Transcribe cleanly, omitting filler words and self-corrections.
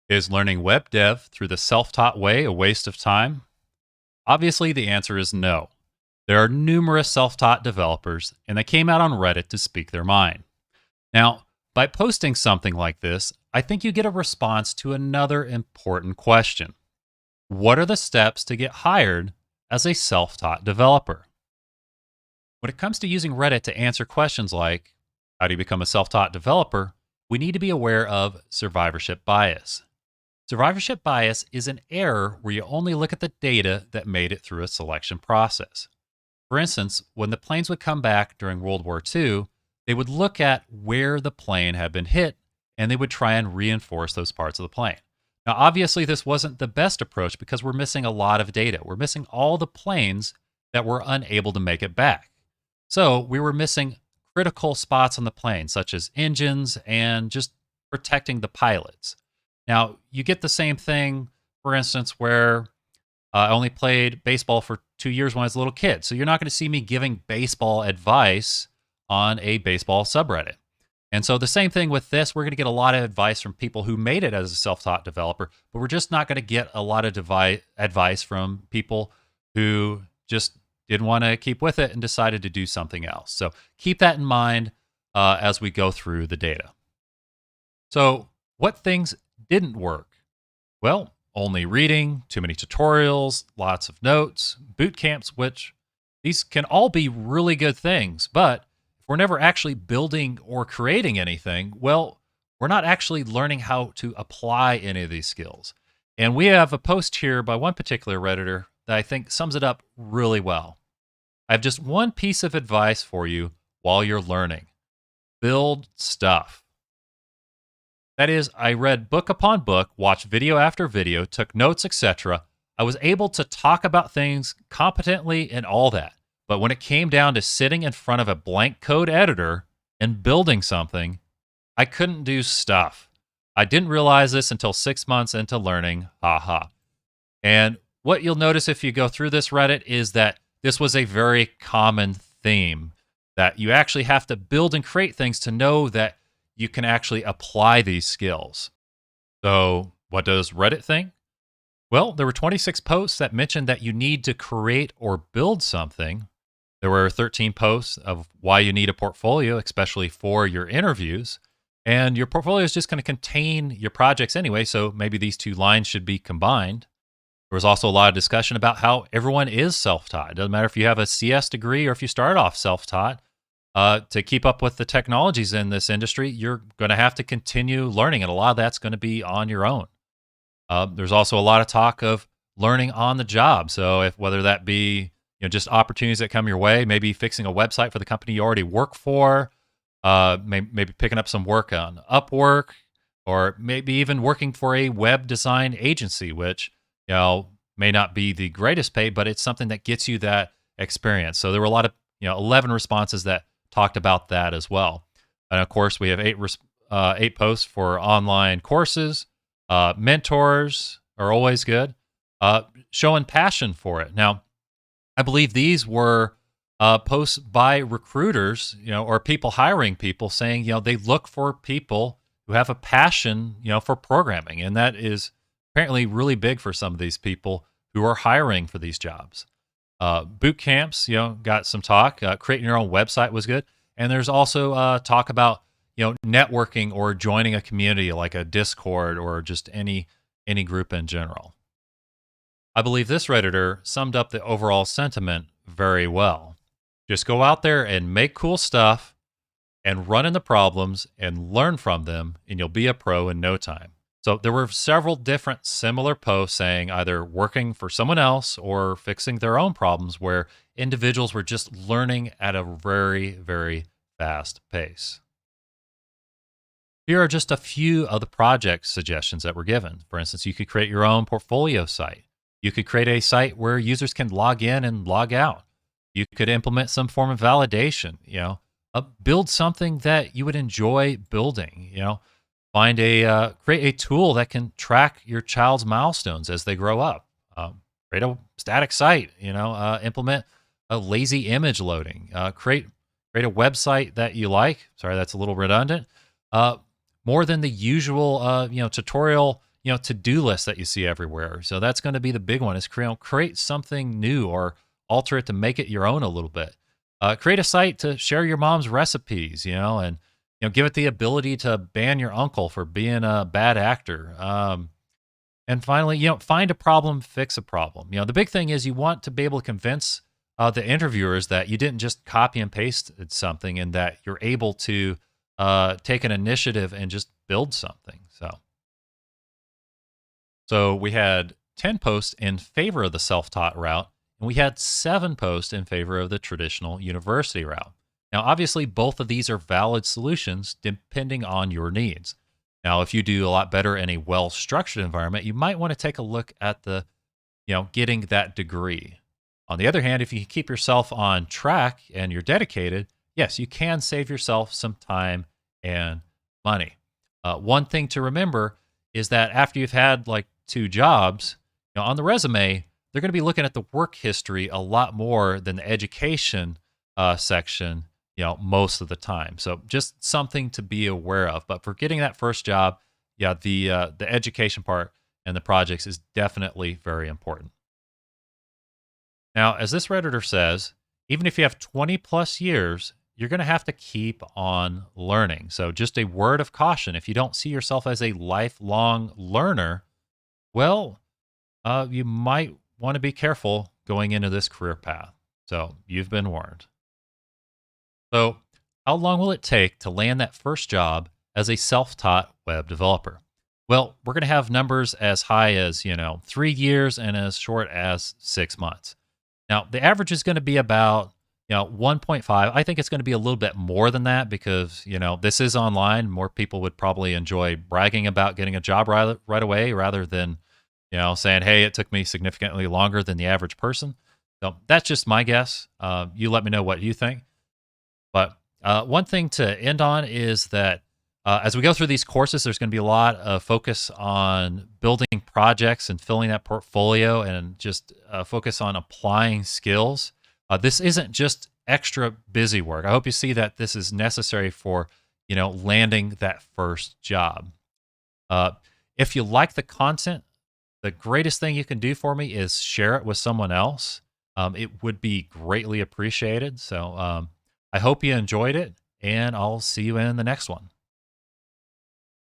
Is learning web dev through the self-taught way a waste of time? Obviously, the answer is no. There are numerous self-taught developers, and they came out on Reddit to speak their mind. Now, by posting something like this, I think you get a response to another important question. What are the steps to get hired as a self-taught developer? When it comes to using Reddit to answer questions like, how do you become a self-taught developer? We need to be aware of survivorship bias. Survivorship bias is an error where you only look at the data that made it through a selection process. For instance, when the planes would come back during World War II, they would look at where the plane had been hit and they would try and reinforce those parts of the plane. Now, obviously, this wasn't the best approach because we're missing a lot of data. We're missing all the planes that were unable to make it back. So we were missing critical spots on the plane, such as engines and just protecting the pilots. Now, you get the same thing, for instance, where I only played baseball for 2 years when I was a little kid. So you're not going to see me giving baseball advice on a baseball subreddit. And so the same thing with this, we're going to get a lot of advice from people who made it as a self-taught developer, but we're just not going to get a lot of advice from people who just didn't want to keep with it and decided to do something else. So keep that in mind as we go through the data. So what things didn't work? Well, only reading, too many tutorials, lots of notes, boot camps, which these can all be really good things, but if we're never actually building or creating anything, well, we're not actually learning how to apply any of these skills. And we have a post here by one particular Redditor that I think sums it up really well. I have just one piece of advice for you while you're learning. Build stuff. That is, I read book upon book, watched video after video, took notes, etc. I was able to talk about things competently and all that. But when it came down to sitting in front of a blank code editor and building something, I couldn't do stuff. I didn't realize this until 6 months into learning, haha. And what you'll notice if you go through this Reddit is that this was a very common theme, that you actually have to build and create things to know that you can actually apply these skills. So what does Reddit think? Well, there were 26 posts that mentioned that you need to create or build something. There were 13 posts of why you need a portfolio, especially for your interviews. And your portfolio is just going to contain your projects anyway, so maybe these two lines should be combined. There was also a lot of discussion about how everyone is self-taught. It doesn't matter if you have a CS degree or if you start off self-taught. To keep up with the technologies in this industry, you're going to have to continue learning, and a lot of that's going to be on your own. There's also a lot of talk of learning on the job. So if whether that be just opportunities that come your way, maybe fixing a website for the company you already work for, maybe picking up some work on Upwork, or maybe even working for a web design agency, which may not be the greatest pay, but it's something that gets you that experience. So there were a lot of 11 responses that talked about that as well. And of course, we have eight posts for online courses. Mentors are always good. Showing passion for it. Now, I believe these were posts by recruiters, or people hiring people saying, they look for people who have a passion, for programming. And that is apparently really big for some of these people who are hiring for these jobs. Boot camps, got some talk. Creating your own website was good. And there's also talk about, networking or joining a community like a Discord or just any group in general. I believe this Redditor summed up the overall sentiment very well. Just go out there and make cool stuff and run into problems and learn from them, and you'll be a pro in no time. So there were several different similar posts saying either working for someone else or fixing their own problems where individuals were just learning at a very, very fast pace. Here are just a few of the project suggestions that were given. For instance, you could create your own portfolio site. You could create a site where users can log in and log out. You could implement some form of validation, build something that you would enjoy building, find create a tool that can track your child's milestones as they grow up. Create a static site, implement a lazy image loading, create a website that you like. Sorry, that's a little redundant. More than the usual, tutorial, to-do list that you see everywhere. So that's going to be the big one is create something new or alter it to make it your own a little bit. Create a site to share your mom's recipes, and give it the ability to ban your uncle for being a bad actor. And finally, find a problem, fix a problem. The big thing is you want to be able to convince the interviewers that you didn't just copy and paste something, and that you're able to take an initiative and just build something. So we had 10 posts in favor of the self-taught route, and we had 7 posts in favor of the traditional university route. Now, obviously, both of these are valid solutions depending on your needs. Now, if you do a lot better in a well-structured environment, you might want to take a look at the, getting that degree. On the other hand, if you keep yourself on track and you're dedicated, yes, you can save yourself some time and money. One thing to remember is that after you've had like 2 jobs, on the resume, they're going to be looking at the work history a lot more than the education section, most of the time. So just something to be aware of. But for getting that first job, yeah, the education part and the projects is definitely very important. Now, as this Redditor says, even if you have 20 plus years, you're going to have to keep on learning. So just a word of caution, if you don't see yourself as a lifelong learner, well, you might want to be careful going into this career path. So you've been warned. So how long will it take to land that first job as a self-taught web developer? Well, we're going to have numbers as high as, 3 years and as short as 6 months. Now, the average is going to be about, 1.5. I think it's going to be a little bit more than that because, this is online. More people would probably enjoy bragging about getting a job right away rather than, saying, hey, it took me significantly longer than the average person. So that's just my guess. You let me know what you think. But one thing to end on is that as we go through these courses, there's going to be a lot of focus on building projects and filling that portfolio and just focus on applying skills. This isn't just extra busy work. I hope you see that this is necessary for, landing that first job. If you like the content, the greatest thing you can do for me is share it with someone else. It would be greatly appreciated. So I hope you enjoyed it, and I'll see you in the next one.